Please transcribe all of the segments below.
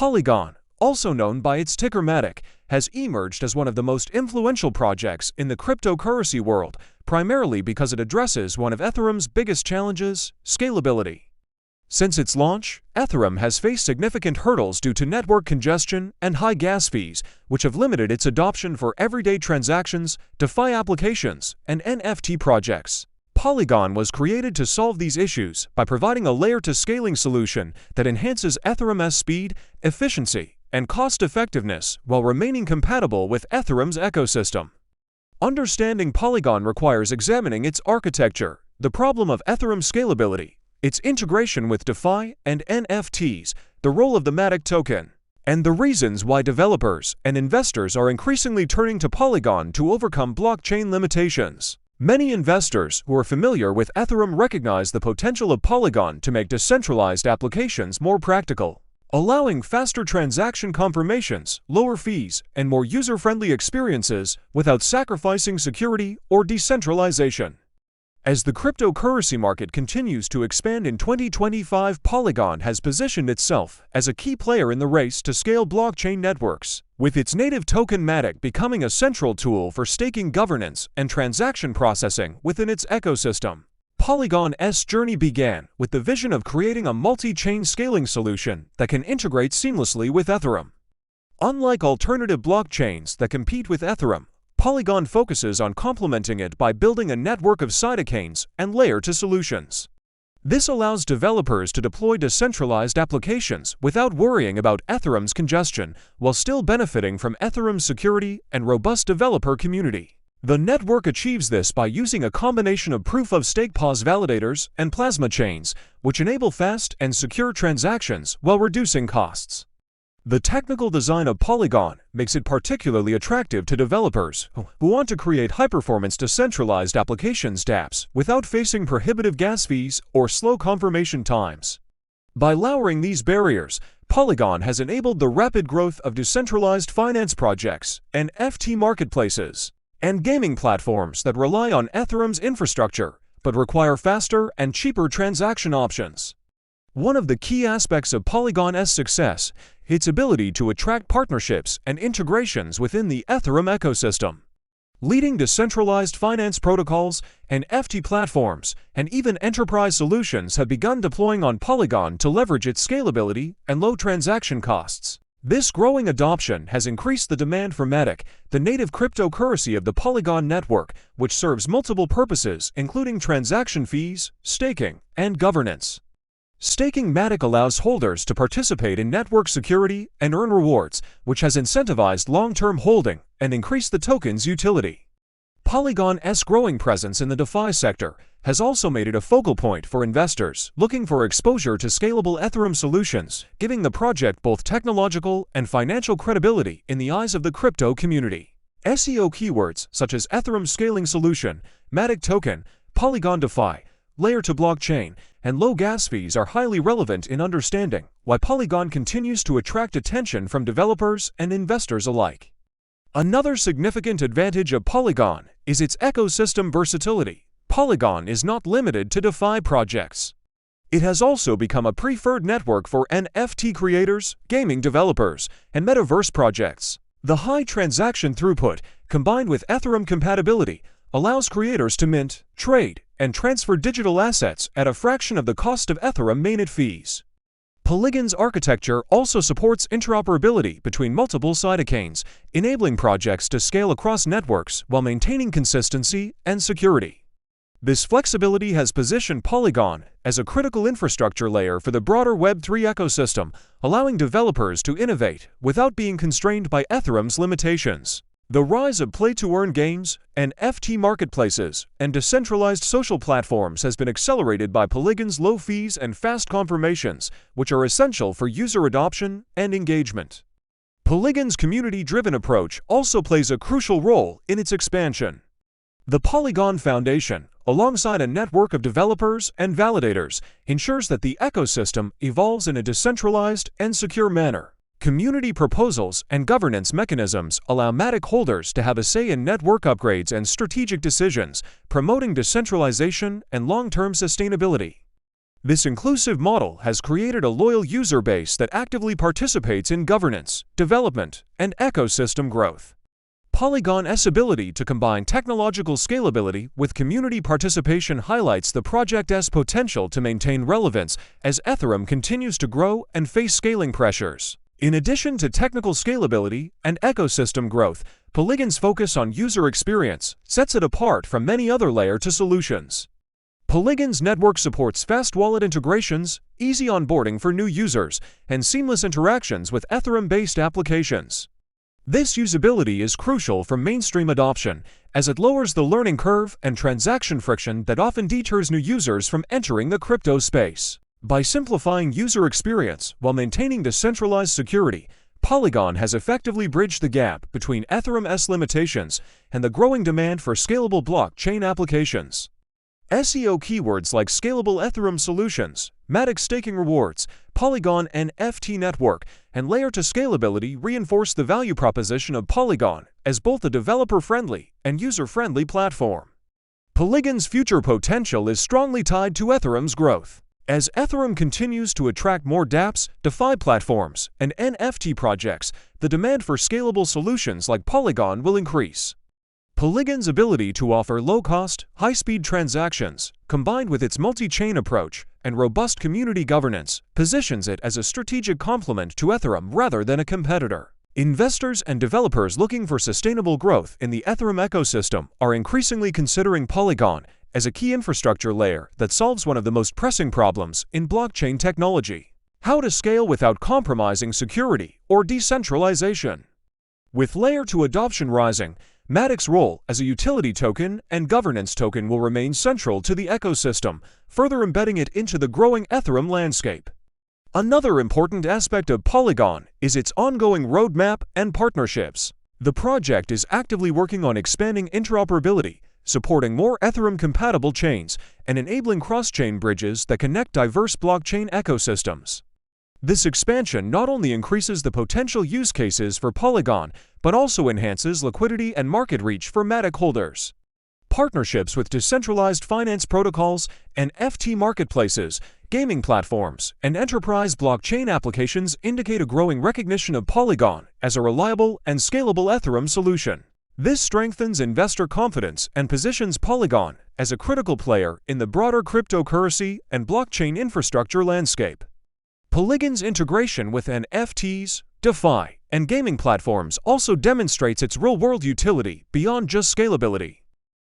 Polygon, also known by its ticker MATIC, has emerged as one of the most influential projects in the cryptocurrency world, primarily because it addresses one of Ethereum's biggest challenges: scalability. Since its launch, Ethereum has faced significant hurdles due to network congestion and high gas fees, which have limited its adoption for everyday transactions, DeFi applications, and NFT projects. Polygon was created to solve these issues by providing a layer-to-scaling solution that enhances Ethereum's speed, efficiency, and cost-effectiveness while remaining compatible with Ethereum's ecosystem. Understanding Polygon requires examining its architecture, the problem of Ethereum scalability, its integration with DeFi and NFTs, the role of the MATIC token, and the reasons why developers and investors are increasingly turning to Polygon to overcome blockchain limitations. Many investors who are familiar with Ethereum recognize the potential of Polygon to make decentralized applications more practical, allowing faster transaction confirmations, lower fees, and more user-friendly experiences without sacrificing security or decentralization. As the cryptocurrency market continues to expand in 2025, Polygon has positioned itself as a key player in the race to scale blockchain networks, with its native token MATIC becoming a central tool for staking governance and transaction processing within its ecosystem. Polygon's journey began with the vision of creating a multi-chain scaling solution that can integrate seamlessly with Ethereum. Unlike alternative blockchains that compete with Ethereum, Polygon focuses on complementing it by building a network of sidechains and layer-2 solutions. This allows developers to deploy decentralized applications without worrying about Ethereum's congestion, while still benefiting from Ethereum's security and robust developer community. The network achieves this by using a combination of proof-of-stake POS validators and plasma chains, which enable fast and secure transactions while reducing costs. The technical design of Polygon makes it particularly attractive to developers who want to create high-performance decentralized applications dApps without facing prohibitive gas fees or slow confirmation times. By lowering these barriers, Polygon has enabled the rapid growth of decentralized finance projects, NFT marketplaces, and gaming platforms that rely on Ethereum's infrastructure but require faster and cheaper transaction options. One of the key aspects of Polygon's success is its ability to attract partnerships and integrations within the Ethereum ecosystem. Leading decentralized finance protocols, NFT platforms, and even enterprise solutions have begun deploying on Polygon to leverage its scalability and low transaction costs. This growing adoption has increased the demand for MATIC, the native cryptocurrency of the Polygon network, which serves multiple purposes including transaction fees, staking, and governance. Staking MATIC allows holders to participate in network security and earn rewards, which has incentivized long-term holding and increased the token's utility. Polygon's growing presence in the DeFi sector has also made it a focal point for investors looking for exposure to scalable Ethereum solutions, giving the project both technological and financial credibility in the eyes of the crypto community. SEO keywords such as Ethereum scaling solution, MATIC token, Polygon DeFi, layer-2 blockchain, and low gas fees are highly relevant in understanding why Polygon continues to attract attention from developers and investors alike. Another significant advantage of Polygon is its ecosystem versatility. Polygon is not limited to DeFi projects. It has also become a preferred network for NFT creators, gaming developers, and metaverse projects. The high transaction throughput, combined with Ethereum compatibility, allows creators to mint, trade, and transfer digital assets at a fraction of the cost of Ethereum mainnet fees. Polygon's architecture also supports interoperability between multiple sidechains, enabling projects to scale across networks while maintaining consistency and security. This flexibility has positioned Polygon as a critical infrastructure layer for the broader Web3 ecosystem, allowing developers to innovate without being constrained by Ethereum's limitations. The rise of play-to-earn games, NFT marketplaces, and decentralized social platforms has been accelerated by Polygon's low fees and fast confirmations, which are essential for user adoption and engagement. Polygon's community-driven approach also plays a crucial role in its expansion. The Polygon Foundation, alongside a network of developers and validators, ensures that the ecosystem evolves in a decentralized and secure manner. Community proposals and governance mechanisms allow MATIC holders to have a say in network upgrades and strategic decisions, promoting decentralization and long-term sustainability. This inclusive model has created a loyal user base that actively participates in governance, development, and ecosystem growth. Polygon's ability to combine technological scalability with community participation highlights the project's potential to maintain relevance as Ethereum continues to grow and face scaling pressures. In addition to technical scalability and ecosystem growth, Polygon's focus on user experience sets it apart from many other Layer 2 solutions. Polygon's network supports fast wallet integrations, easy onboarding for new users, and seamless interactions with Ethereum-based applications. This usability is crucial for mainstream adoption, as it lowers the learning curve and transaction friction that often deters new users from entering the crypto space. By simplifying user experience while maintaining decentralized security, Polygon has effectively bridged the gap between Ethereum's limitations and the growing demand for scalable blockchain applications. SEO keywords like scalable Ethereum solutions, MATIC staking rewards, Polygon NFT network, and Layer 2 scalability reinforce the value proposition of Polygon as both a developer-friendly and user-friendly platform. Polygon's future potential is strongly tied to Ethereum's growth. As Ethereum continues to attract more dApps, DeFi platforms, and NFT projects, the demand for scalable solutions like Polygon will increase. Polygon's ability to offer low-cost, high-speed transactions, combined with its multi-chain approach and robust community governance, positions it as a strategic complement to Ethereum rather than a competitor. Investors and developers looking for sustainable growth in the Ethereum ecosystem are increasingly considering Polygon as a key infrastructure layer that solves one of the most pressing problems in blockchain technology: how to scale without compromising security or decentralization. With Layer 2 adoption rising, MATIC's role as a utility token and governance token will remain central to the ecosystem, further embedding it into the growing Ethereum landscape. Another important aspect of Polygon is its ongoing roadmap and partnerships. The project is actively working on expanding interoperability, supporting more Ethereum-compatible chains, and enabling cross-chain bridges that connect diverse blockchain ecosystems. This expansion not only increases the potential use cases for Polygon, but also enhances liquidity and market reach for MATIC holders. Partnerships with decentralized finance protocols, NFT marketplaces, gaming platforms, and enterprise blockchain applications indicate a growing recognition of Polygon as a reliable and scalable Ethereum solution. This strengthens investor confidence and positions Polygon as a critical player in the broader cryptocurrency and blockchain infrastructure landscape. Polygon's integration with NFTs, DeFi, and gaming platforms also demonstrates its real-world utility beyond just scalability.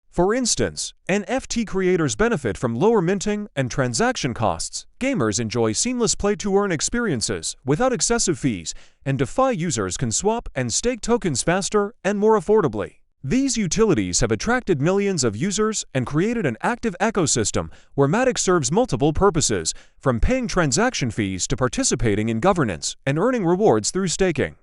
For instance, NFT creators benefit from lower minting and transaction costs, gamers enjoy seamless play-to-earn experiences without excessive fees, and DeFi users can swap and stake tokens faster and more affordably. These utilities have attracted millions of users and created an active ecosystem where MATIC serves multiple purposes, from paying transaction fees to participating in governance and earning rewards through staking.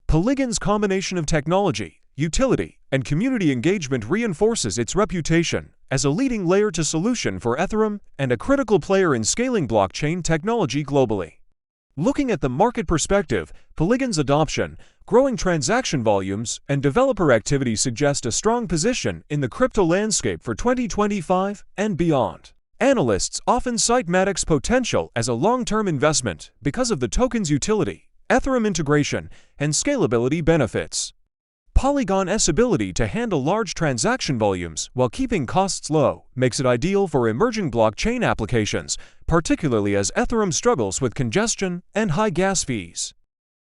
Polygon's combination of technology, utility, and community engagement reinforces its reputation as a leading Layer 2 solution for Ethereum and a critical player in scaling blockchain technology globally. Looking at the market perspective, Polygon's adoption, growing transaction volumes, and developer activity suggest a strong position in the crypto landscape for 2025 and beyond. Analysts often cite MATIC's potential as a long-term investment because of the token's utility, Ethereum integration, and scalability benefits. Polygon's ability to handle large transaction volumes while keeping costs low makes it ideal for emerging blockchain applications, particularly as Ethereum struggles with congestion and high gas fees.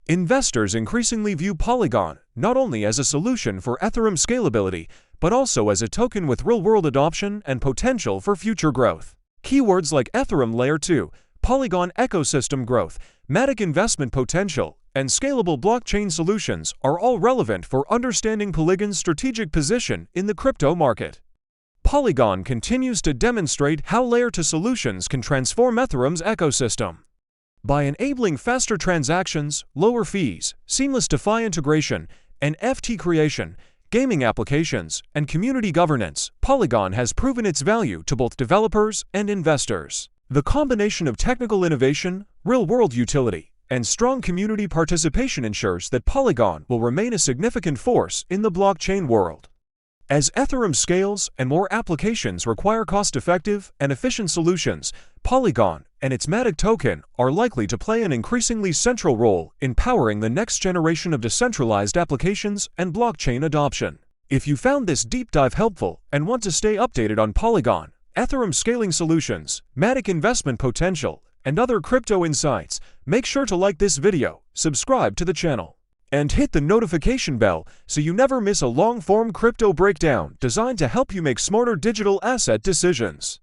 Investors increasingly view Polygon not only as a solution for Ethereum scalability, but also as a token with real-world adoption and potential for future growth. Keywords like Ethereum Layer 2, Polygon ecosystem growth, MATIC investment potential, and scalable blockchain solutions are all relevant for understanding Polygon's strategic position in the crypto market. Polygon continues to demonstrate how Layer 2 solutions can transform Ethereum's ecosystem. By enabling faster transactions, lower fees, seamless DeFi integration, NFT creation, gaming applications, and community governance, Polygon has proven its value to both developers and investors. The combination of technical innovation, real-world utility, and strong community participation ensures that Polygon will remain a significant force in the blockchain world. As Ethereum scales and more applications require cost-effective and efficient solutions, Polygon and its MATIC token are likely to play an increasingly central role in powering the next generation of decentralized applications and blockchain adoption. If you found this deep dive helpful and want to stay updated on Polygon, Ethereum scaling solutions, MATIC investment potential, and other crypto insights, make sure to like this video, subscribe to the channel, and hit the notification bell so you never miss a long-form crypto breakdown designed to help you make smarter digital asset decisions.